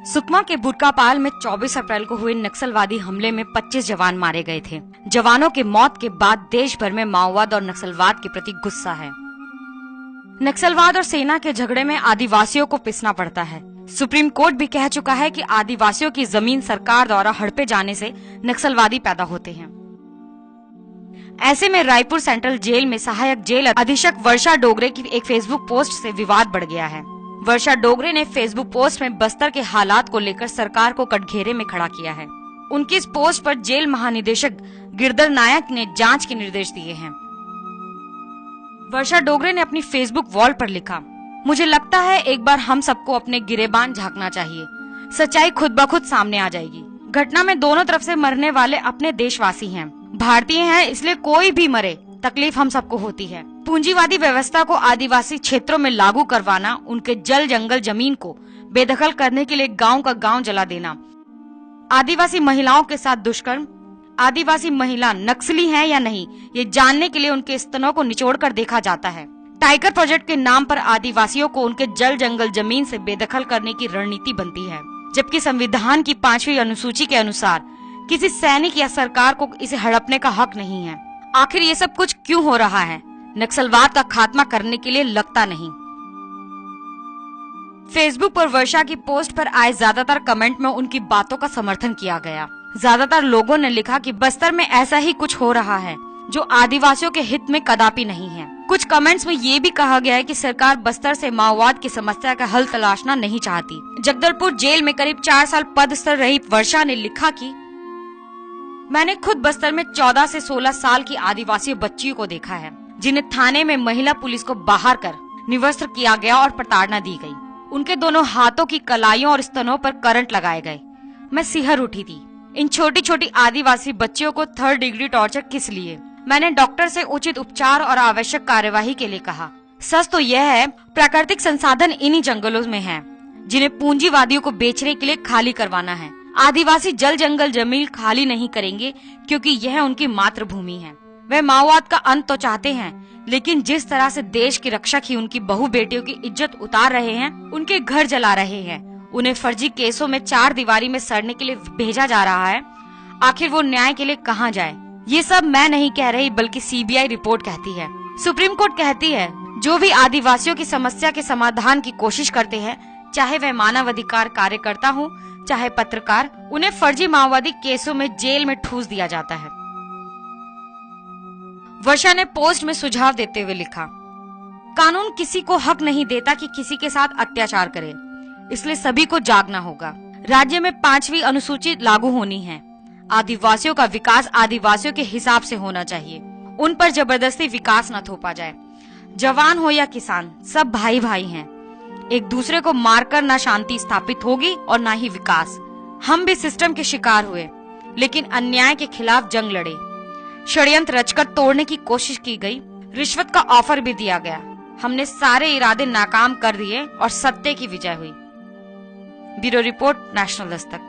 सुकमा के बुरकापाल में 24 अप्रैल को हुए नक्सलवादी हमले में 25 जवान मारे गए थे। जवानों के मौत के बाद देश भर में माओवाद और नक्सलवाद के प्रति गुस्सा है। नक्सलवाद और सेना के झगड़े में आदिवासियों को पिसना पड़ता है। सुप्रीम कोर्ट भी कह चुका है कि आदिवासियों की जमीन सरकार द्वारा हड़पे जाने से नक्सलवादी पैदा होते हैं। ऐसे में रायपुर सेंट्रल जेल में सहायक जेल अधीक्षक वर्षा डोगरे की एक फेसबुक पोस्ट से विवाद बढ़ गया है। वर्षा डोगरे ने फेसबुक पोस्ट में बस्तर के हालात को लेकर सरकार को कटघरे में खड़ा किया है। उनकी इस पोस्ट पर जेल महानिदेशक गिरधर नायक ने जांच के निर्देश दिए हैं। वर्षा डोगरे ने अपनी फेसबुक वॉल पर लिखा, मुझे लगता है एक बार हम सबको अपने गिरेबान झांकना चाहिए। सच्चाई खुद ब खुद सामने आ जाएगी। घटना में दोनों तरफ से मरने वाले अपने देशवासी हैं, भारतीय हैं, इसलिए कोई भी मरे तकलीफ हम सबको होती है। पूंजीवादी व्यवस्था को आदिवासी क्षेत्रों में लागू करवाना, उनके जल जंगल जमीन को बेदखल करने के लिए गांव का गांव जला देना, आदिवासी महिलाओं के साथ दुष्कर्म, आदिवासी महिला नक्सली है या नहीं ये जानने के लिए उनके स्तनों को निचोड़कर देखा जाता है। टाइगर प्रोजेक्ट के नाम पर आदिवासियों को उनके जल जंगल जमीन से बेदखल करने की रणनीति बनती है, जबकि संविधान की 5वीं अनुसूची के अनुसार किसी सैनिक या सरकार को इसे हड़पने का हक नहीं है। आखिर ये सब कुछ क्यों हो रहा है? नक्सलवाद का खात्मा करने के लिए लगता नहीं। फेसबुक पर वर्षा की पोस्ट पर आए ज्यादातर कमेंट में उनकी बातों का समर्थन किया गया। ज्यादातर लोगों ने लिखा कि बस्तर में ऐसा ही कुछ हो रहा है जो आदिवासियों के हित में कदापि नहीं है। कुछ कमेंट्स में ये भी कहा गया है कि सरकार बस्तर से माओवाद की समस्या का हल तलाशना नहीं चाहती। जगदलपुर जेल में करीब 4 साल पदस्थ रही वर्षा ने लिखा कि मैंने खुद बस्तर में 14 से 16 साल की आदिवासी बच्चियों को देखा है, जिन्हें थाने में महिला पुलिस को बाहर कर निवस्त्र किया गया और प्रताड़ना दी गई। उनके दोनों हाथों की कलाइयों और स्तनों पर करंट लगाए गए। मैं सिहर उठी थी। इन छोटी छोटी आदिवासी बच्चियों को 3rd डिग्री टॉर्चर किस लिए? मैंने डॉक्टर से उचित उपचार और आवश्यक कार्यवाही के लिए कहा। सच तो यह है, प्राकृतिक संसाधन इन्हीं जंगलों में हैं, जिन्हें पूंजीवादियों को बेचने के लिए खाली करवाना है। आदिवासी जल जंगल जमीन खाली नहीं करेंगे क्योंकि यह उनकी मातृभूमि है। वे माओवाद का अंत तो चाहते हैं, लेकिन जिस तरह से देश की रक्षक ही उनकी बहु बेटियों की इज्जत उतार रहे हैं, उनके घर जला रहे हैं, उन्हें फर्जी केसों में 4 दीवारी में सड़ने के लिए भेजा जा रहा है, आखिर वो न्याय के लिए कहाँ जाए? ये सब मैं नहीं कह रही, बल्कि सीबीआई रिपोर्ट कहती है। सुप्रीम कोर्ट कहती है जो भी आदिवासियों की समस्या के समाधान की कोशिश करते हैं, चाहे वह मानवाधिकार कार्यकर्ता हो चाहे पत्रकार, उन्हें फर्जी माओवादी केसों में जेल में ठूस दिया जाता है। वर्षा ने पोस्ट में सुझाव देते हुए लिखा, कानून किसी को हक नहीं देता कि किसी के साथ अत्याचार करे, इसलिए सभी को जागना होगा। राज्य में 5वीं अनुसूची लागू होनी है। आदिवासियों का विकास आदिवासियों के हिसाब से होना चाहिए। उन पर जबरदस्ती विकास न थोपा जाए। जवान हो या किसान, सब भाई भाई हैं। एक दूसरे को मारकर ना शांति स्थापित होगी और ना ही विकास। हम भी सिस्टम के शिकार हुए, लेकिन अन्याय के खिलाफ जंग लड़े। षड्यंत्र रचकर तोड़ने की कोशिश की गई, रिश्वत का ऑफर भी दिया गया। हमने सारे इरादे नाकाम कर दिए और सत्य की विजय हुई। Bureau report, national Dastak.